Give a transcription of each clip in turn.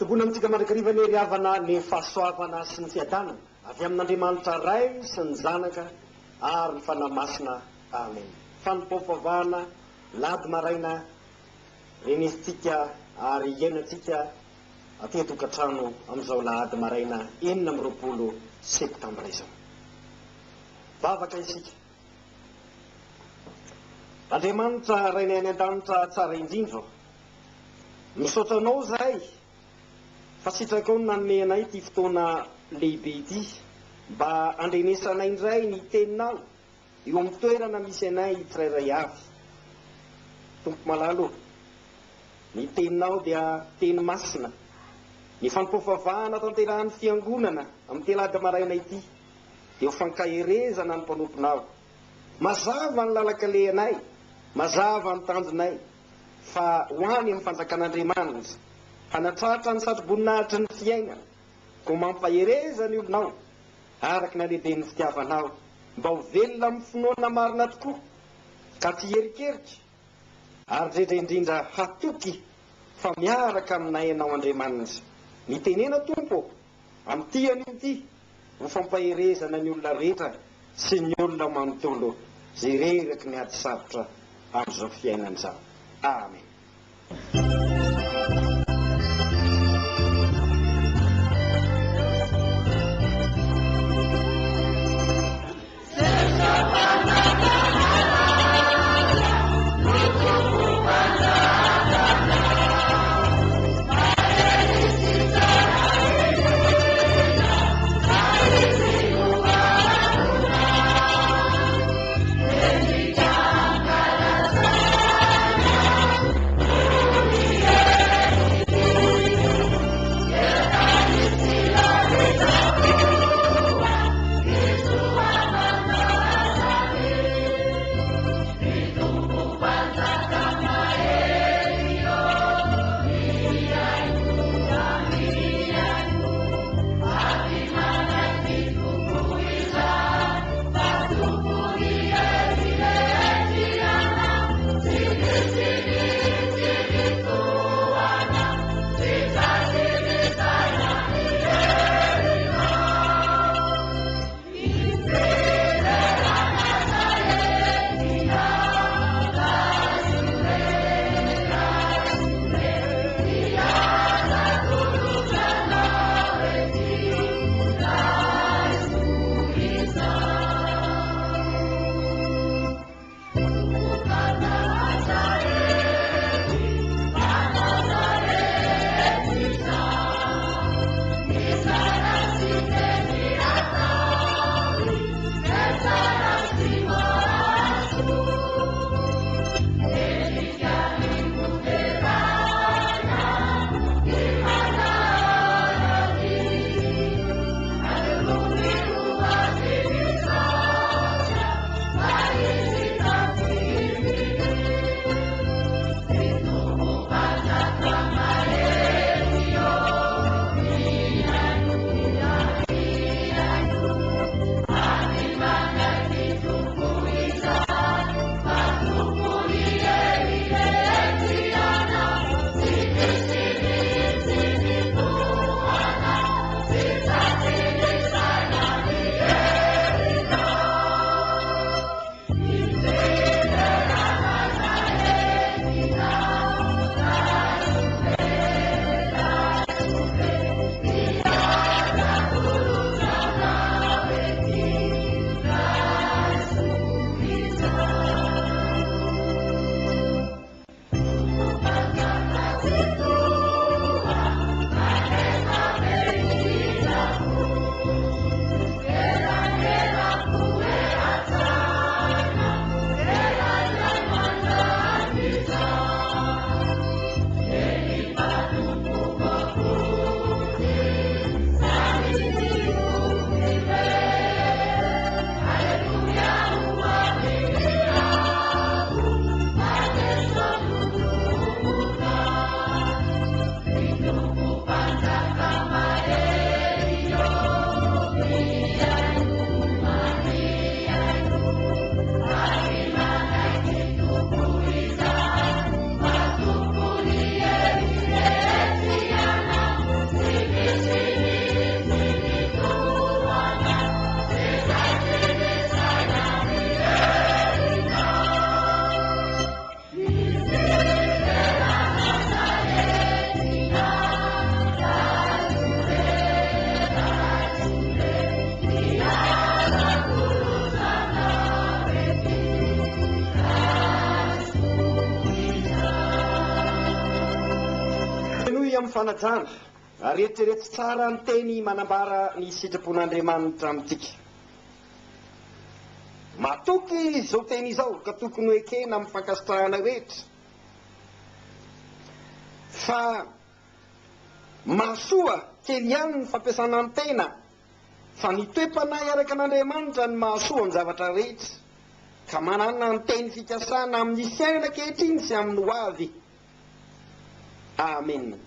Ampitobona amintsika mandrakariva ny riavana ny fahasoavana sy ny fiadanana avy amin'Andriamanitra Ray sy ny Zanaka ary ny fanamasina. Amen. Fanompofavahana lady maraina renisitsika ary iainantsika atetokatrano amin'izao lahady maraina 20 septambra izao. Vavaka isika. Andriamanitra Rainay any an-danitra tsara indrindra, misaotra anao zahay fa sitraka ao ny nanome anay ty fotoana lehibe ity mba andrenesanay indray ny teninao eo amin'ny toerana misy anay tsirairay avy. Tompo malalo, ny teninao dia teny masina, ny fampofavahana tanterahan'ny fiangonana amin'ny telada maraina ity dia ho fankaherezana ny mpanomponao. Mazava ny lalakalehanay, mazava ny tanjonay, fa ho any amin'ny fanjakan'Andriamanitra hanatratra ny satroboninahitry ny fiainana, ko mampahereza ny olonao araky ny halehiben'ny fitiavanao, mba ho velona amin'ny finoana marina tokoa ka ty herikeritra ary indrindra indrindra hatoky fa miaraka aminay ianao Andriamanitra. Nitenena Tompo amin'ity an'io ty ho fampaherezana ny olona rehetra sy ny olona manontolo zay reraky ny ady sarotra amin'izao fiainan'izao. Amen. Yeah. mitohy amin'ny fanajana ary eritrereto tsara ny teny manambara ny sitrapon'Andriamanitra amintsika. Matoky izao teny izao ka tokony ho ekena amin'ny fankasitrahana rehetra fa mahasoa kely ihany ny fampiasana ny tena fa ny toe-panahy araka an'Andriamanitra ny mahasoa ny zavatra rehetra ka manana ny teny fikasana amin'ny fiainana ankehitriny sy amin'ny ho avy. Amen.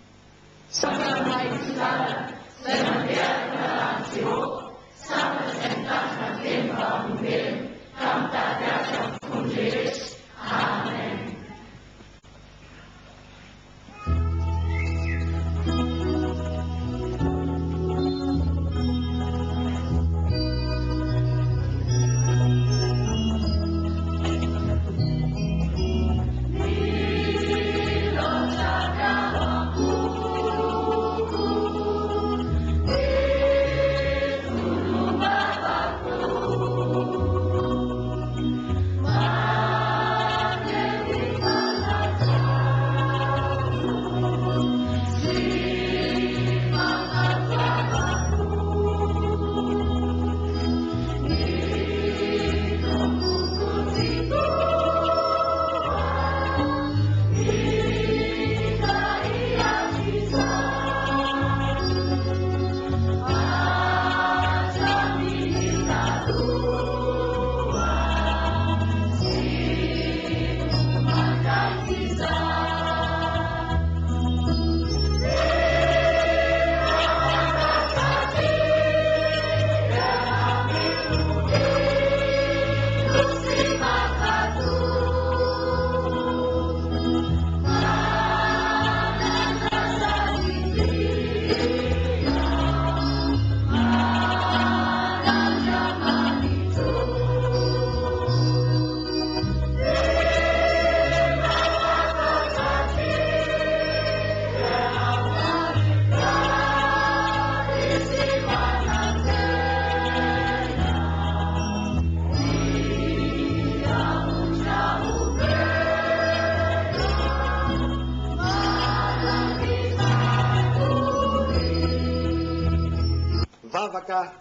Vavaka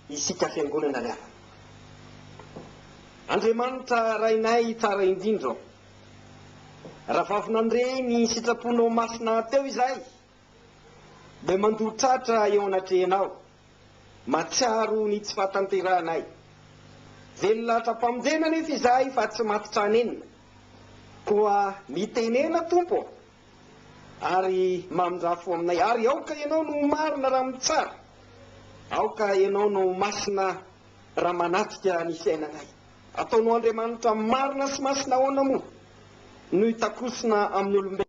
isika fiangonana lava. Andriamanitra rainay tsara indrindra. Raha vafinandre ny sitraponao masina teo izay dia mandotratra eo anatrehanao, matsiaro ny tsy fahatanteranay. Velona trapamonjena nefa izahay fa tsy matitranenina, koa mitenena tompo ary mamindrafo aminay, ary aoka ianao no marina raha mitsara, aoka ianao no masina raha manatrika ny fiainanay. Ataonao Andriamanitra marina sy masina ahoana moa no hitakosina amin'ny olombelona.